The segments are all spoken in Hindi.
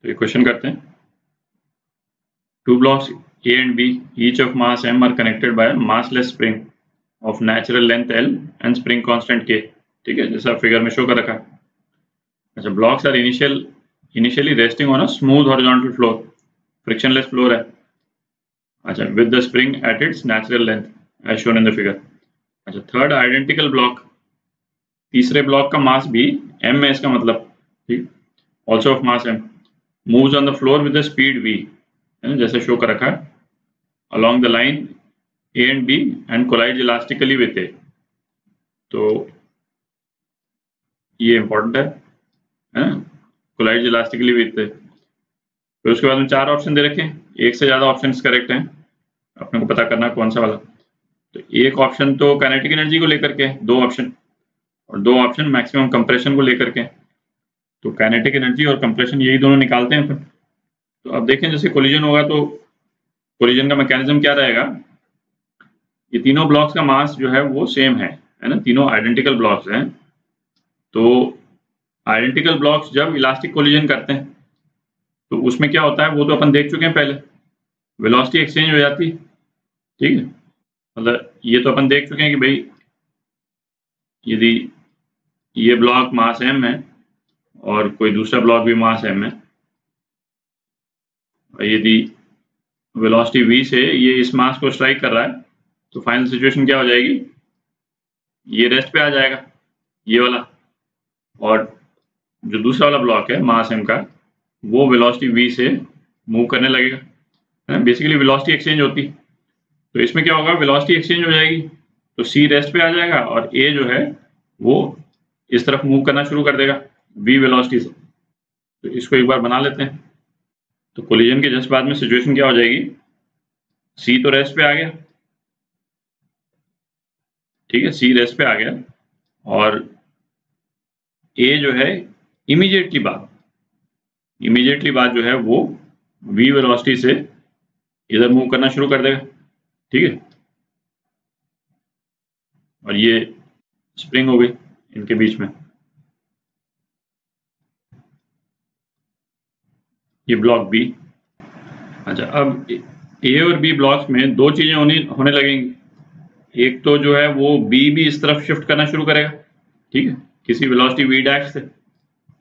तो ये क्वेश्चन करते हैं। Two blocks A and B, each of mass m, are connected by a massless spring of natural length L and spring constant K। ठीक है, जैसा फिगर में शो कर रखा है। अच्छा, blocks are initially resting on a smooth horizontal floor, frictionless floor है। अच्छा, with the spring at its natural length as shown in the figure। अच्छा, थर्ड आइडेंटिकल ब्लॉक, तीसरे ब्लॉक का मास भी m है, इसका मतलब, ठीक, also of mass m, moves on the floor with the speed v, जैसे शो कर रखा है, along the line A and B and collides elastically with A। तो ये इंपॉर्टेंट है, collides elastically with A। फिर उसके बाद में चार ऑप्शन दे रखे हैं, एक से ज्यादा ऑप्शंस करेक्ट हैं, अपने को पता करना कौन सा वाला। तो एक ऑप्शन तो काइनेटिक एनर्जी को लेकर के, दो ऑप्शन, और दो ऑप्शन मैक्सिमम कंप्रेशन को लेकर के। तो काइनेटिक एनर्जी और कंप्रेशन यही दोनों निकालते हैं अपन। तो अब देखें, जैसे कोलिजन होगा तो कोलिजन का मैकेनिज्म क्या रहेगा। ये तीनों ब्लॉक्स का मास जो है वो सेम है ना, तीनों आइडेंटिकल ब्लॉक्स हैं। तो आइडेंटिकल ब्लॉक्स जब इलास्टिक कोलिजन करते हैं तो उसमें क्या होता है वो तो अपन देख चुके हैं पहले, वेलोसिटी एक्सचेंज हो जाती है। ठीक है, मतलब ये तो अपन देख चुके हैं कि भाई यदि ये ब्लॉक मास m है और कोई दूसरा ब्लॉक भी मास m है, और यदि वेलोसिटी v से ये इस मास को स्ट्राइक कर रहा है, तो फाइनल सिचुएशन क्या हो जाएगी, ये रेस्ट पे आ जाएगा ये वाला, और जो दूसरा वाला ब्लॉक है मास m का, वो वेलोसिटी v से मूव करने लगेगा, है ना। बेसिकली वेलोसिटी एक्सचेंज होती। तो इसमें क्या होगा, वेलोसिटी एक्सचेंज हो जाएगी, तो c रेस्ट पे आ जाएगा और a जो है वो इस तरफ मूव करना शुरू कर देगा v वेलोसिटी से। तो इसको एक बार बना लेते हैं। तो कोलिजन के जस्ट बाद में सिचुएशन क्या हो जाएगी, c तो रेस्ट पे आ गया, ठीक है, c रेस्ट पे आ गया, और a जो है इमीडिएटली बाद जो है वो v वेलोसिटी से इधर मूव करना शुरू कर देगा। ठीक है, और ये स्प्रिंग हो गई इनके बीच में, ये ब्लॉक बी। अच्छा, अब ए और बी ब्लॉक्स में दो चीजें होने लगेंगी। एक तो जो है वो बी भी इस तरफ शिफ्ट करना शुरू करेगा, ठीक है, किसी वेलोसिटी वी डैश से,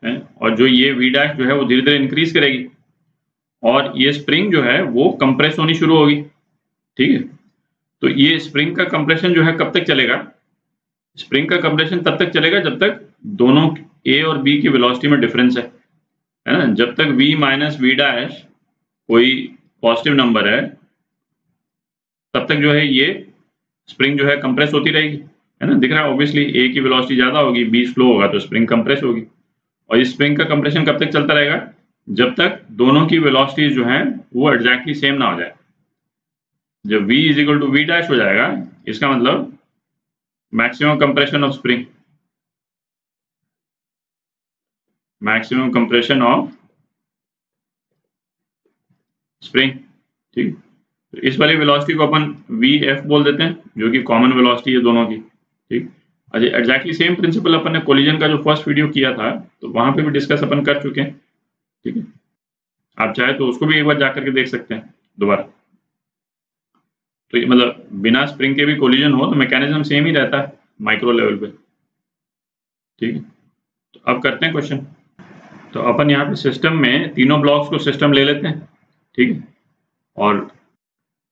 है, और जो ये वी डैश जो है वो धीरे धीरे इंक्रीज करेगी, और ये स्प्रिंग जो है वो कंप्रेस होनी शुरू होगी। ठीक है, तो ये स्प्रिंग का कंप्रेशन जो है कब तक चलेगा, स्प्रिंग का कंप्रेशन तब तक चलेगा जब तक दोनों ए और बी की वेलोसिटी में डिफरेंस है ना। जब तक v माइनस वी डैश कोई पॉजिटिव नंबर है, तब तक जो है ये स्प्रिंग जो है कंप्रेस होती रहेगी, है ना। दिख रहा है ऑब्वियसली, ए की वेलोसिटी ज्यादा होगी, बी स्लो होगा, तो स्प्रिंग कंप्रेस होगी। और इस स्प्रिंग का कंप्रेशन कब तक चलता रहेगा, जब तक दोनों की वेलोसिटीज जो है वो एग्जैक्टली सेम ना हो जाए। जब v is equal to V dash हो जाएगा, इसका मतलब maximum compression of spring, maximum compression of spring. ठीक, तो इस वाली वेलोसिटी को अपन vf बोल देते हैं, जो कि कॉमन वेलोसिटी है दोनों की। ठीक, अच्छा, एग्जैक्टली सेम प्रिंसिपल अपन ने कोलिजन का जो फर्स्ट वीडियो किया था तो वहां पे भी डिस्कस अपन कर चुके हैं। ठीक है, आप चाहे तो उसको भी एक बार जाकर के देख सकते हैं दोबारा। तो ये मतलब बिना स्प्रिंग के भी कोलिजन हो तो मैकेनिज्म सेम ही रहता है माइक्रो लेवल पे। ठीक है, तो अब करते हैं क्वेश्चन। तो अपन यहाँ पे सिस्टम में तीनों ब्लॉक्स को सिस्टम ले लेते हैं, ठीक है, और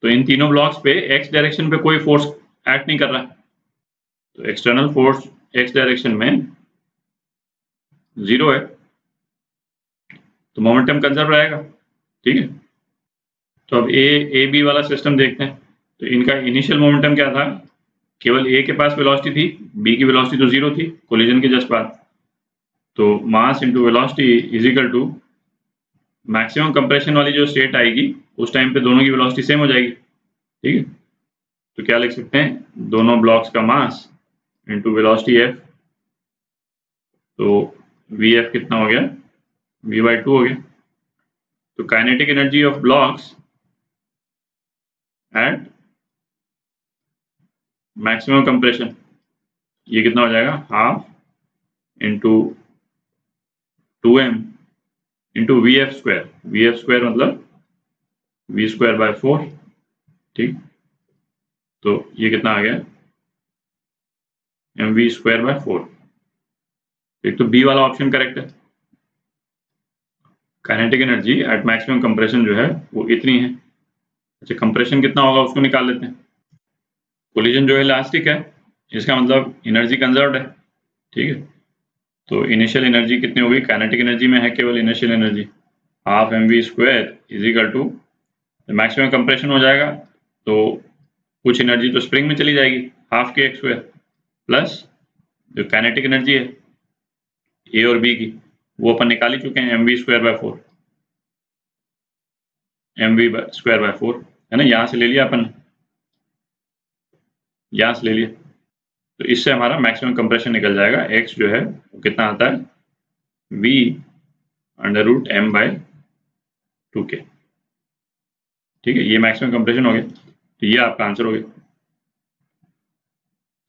तो इन तीनों ब्लॉक्स पे एक्स डायरेक्शन पे कोई फोर्स एक्ट नहीं कर रहा, तो एक्सटर्नल फोर्स एक्स डायरेक्शन में 0 है, तो मोमेंटम कंजर्व रहेगा। ठीक है, तो अब ए बी वाला सिस्टम देखते हैं। तो इनका इनिशियल मोमेंटम क्या था, केवल ए के पास वेलोसिटी थी, बी की वेलोसिटी तो 0 थी कोलिजन के जस्ट बाद। तो mass into velocity is equal to maximum compression वाली जो स्टेट आएगी उस टाइम पे दोनों की वेलोसिटी सेम हो जाएगी। ठीक है, तो क्या लिख सकते हैं, दोनों ब्लॉक्स का मास इंटू वेलोसिटी एफ, तो वी एफ कितना हो गया, v/2 हो गया। तो kinetic energy of blocks at maximum compression, ये कितना हो जाएगा, half into 2m into V F square मतलब वी स्क्वायर बाय 4, ठीक। तो ये कितना आ गया, एम वी स्क्वायर बाय 4। एक तो बी वाला ऑप्शन करेक्ट है। Kinetic energy at maximum compression जो है वो इतनी है। अच्छा, कंप्रेशन कितना होगा उसको निकाल लेते हैं। कोलिजन जो है इलास्टिक है, इसका मतलब एनर्जी कंजर्व्ड है, ठीक है। तो इनिशियल एनर्जी कितनी होगी, काइनेटिक एनर्जी में है केवल initial energy, half M V square is equal to maximum compression हो जाएगा, तो कुछ एनर्जी तो स्प्रिंग में चली जाएगी, हाफ के एक्स स्क्वायर, प्लस जो काइनेटिक एनर्जी है ए और बी की वो अपन निकाल ही चुके हैं, M V square by 4, M V square by 4 है ना, यहाँ से ले लिया अपन, यहाँ से ले लिया। तो इससे हमारा मैक्सिमम कंप्रेशन निकल जाएगा, एक्स जो है वो कितना आता है, V under root M by 2k, ठीक है। ये मैक्सिमम कंप्रेशन हो गया, तो ये आपका आंसर हो गया।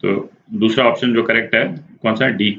तो दूसरा ऑप्शन जो करेक्ट है कौन सा है, डी।